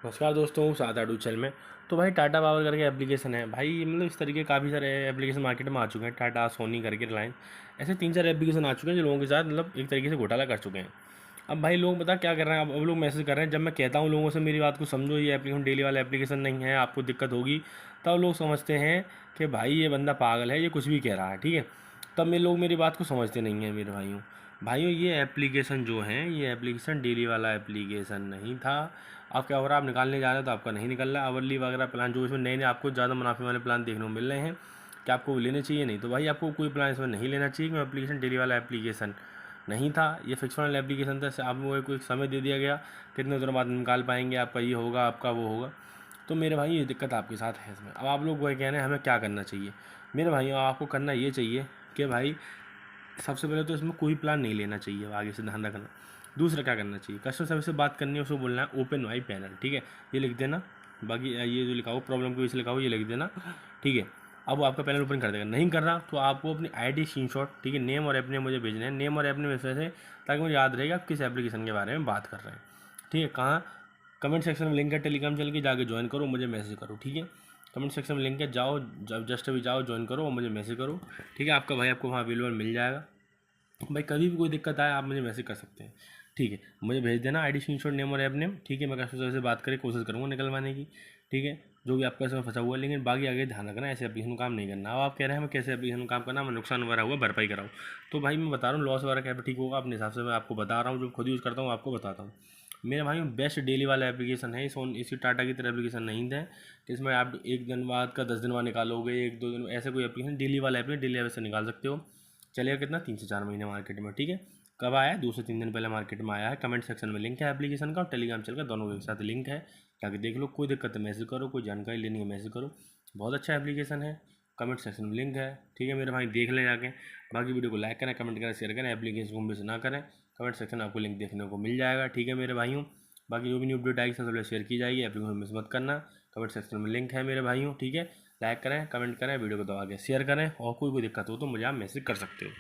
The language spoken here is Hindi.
नमस्कार दोस्तों, सात आडू चैनल में। तो भाई टाटा पावर करके एप्लीकेशन है भाई, मतलब इस तरीके काफ़ी सारे एप्लीकेशन मार्केट में आ चुके हैं। टाटा, सोनी करके, रिलायंस, ऐसे 3-4 एप्लीकेशन आ चुके हैं जो लोगों के साथ मतलब एक तरीके से घोटाला कर चुके हैं। अब भाई लोग बता क्या कर रहे हैं, अब लोग मैसेज कर रहे हैं। जब मैं कहता हूँ लोगों से मेरी बात को समझो, ये एप्लीकेशन डेली वाला एप्लीकेशन नहीं है, आपको दिक्कत होगी, तब लोग समझते हैं कि भाई ये बंदा पागल है, ये कुछ भी कह रहा है, ठीक है। तब मेरे लोग मेरी बात को समझते नहीं हैं मेरे भाइयों। भाइयों ये एप्लीकेशन जो है, ये एप्लीकेशन डेली वाला एप्लीकेशन नहीं था। आप क्या हो रहा है, आप निकालने जा रहे हो तो आपका नहीं निकल रहा है। आवरली वगैरह प्लान जो इसमें नए नए आपको ज़्यादा मुनाफे वाले प्लान देखने को मिल रहे हैं, क्या आपको वो लेने चाहिए? नहीं। तो भाई आपको कोई प्लान इसमें नहीं लेना चाहिए, क्योंकि एप्लीकेशन डेली वाला एप्लीकेशन नहीं था, ये फिक्स वाला एप्लीकेशन था। आपको कोई समय दे दिया गया, कितने दिनों बाद निकाल पाएंगे, आपका ये होगा, आपका वो होगा। तो मेरे भाई ये दिक्कत आपके साथ है इसमें। अब आप लोग वही कह रहे हैं हमें क्या करना चाहिए। मेरे भाइयों आपको करना ये चाहिए कि भाई सबसे पहले तो इसमें कोई प्लान नहीं लेना चाहिए, आगे से ध्यान रखना। दूसरा क्या करना चाहिए, कस्टमर सर्विस से बात करनी है, उसको बोलना है ओपन वाई पैनल, ठीक है, ये लिख देना। बाकी ये जो लिखा हो प्रॉब्लम की वजह से लिखा हो ये लिख देना, ठीक है। अब वो आपका पैनल ओपन कर देगा। नहीं कर रहा तो आपको अपनी आईडी स्क्रीनशॉट, ठीक है, नेम और ऐप नेम मुझे भेजना है, नेम और ऐप नेम इस वजह से ताकि मुझे याद रहेगा आप किस एप्लीकेशन के बारे में बात कर रहे हैं, ठीक है। कहाँ? कमेंट सेक्शन में लिंक है टेलीग्राम चल के, जाके ज्वाइन करो, मुझे मैसेज करो, ठीक है। कमेंट सेक्शन में लिंक है, जाओ, जब जस्ट अभी जाओ, ज्वाइन करो और मुझे मैसेज करो, ठीक है। आपका भाई आपको वहाँ अवेलेबल मिल जाएगा। भाई कभी भी कोई दिक्कत आए आप मुझे मैसेज कर सकते हैं, ठीक है। मुझे भेज देना आईडी स्क्रीनशॉट, नेम और ऐप नेम, ठीक है। मैं कस्टमर सर्विस से बात करके कोशिश करूँगा निकलवाने की, ठीक है। जो भी आपका इसमें फंसा हुआ है, लेकिन बाकी आगे ध्यान रखना, ऐसे एप्लीकेशन में काम नहीं करना। अब आप कह रहे हैं हमें कैसे एप्लीकेशन में काम करना, हमें नुकसान वगैरह हुआ भरपाई कराऊँ। तो भाई मैं बता रहा हूँ लॉस वगैरह कैसे ठीक होगा अपने हिसाब से मैं आपको बता रहा हूँ, जो खुद यूज़ करता हूँ आपको बताता हूँ। मेरे भाई बेस्ट डेली वाला एप्लीकेशन है, इसी टाटा की तरह एप्लीकेशन नहीं है इसमें आप एक दिन बाद का 10 दिन बाद निकालोगे, 1-2 दिन ऐसे कोई एप्लीकेशन डेली वाला ऐप है, डेली ऐप से निकाल सकते हो। चलेगा कितना, 3 से 4 महीने मार्केट में, ठीक है। कब आया है? 2 से 3 दिन पहले मार्केट में आया है। कमेंट सेक्शन में लिंक है एप्लीकेशन का और टेलीग्राम चल का, दोनों के साथ लिंक है, जाके देख लो। कोई दिक्कत है मैसेज करो, कोई जानकारी लेनी है मैसेज करो, बहुत अच्छा एप्लीकेशन है। कमेंट सेक्शन में लिंक है, ठीक है मेरे भाई, देख लें जाके। बाकी वीडियो को लाइक करें, कमेंट करें, शेयर करें, एप्लीकेशन को मिस ना करें। कमेंट सेक्शन में आपको लिंक देखने को मिल जाएगा, ठीक है मेरे भाइयों। बाकी जो भी न्यू अपडेट आएगी सबसे पहले शेयर की जाएगी, एप्लीकेशन मिस मत करना। कमेंट सेक्शन में लिंक है मेरे भाइयों, ठीक है। लाइक करें, कमेंट करें, वीडियो को दबा के शेयर करें, और कोई दिक्कत हो तो मुझे आप मैसेज कर सकते हो।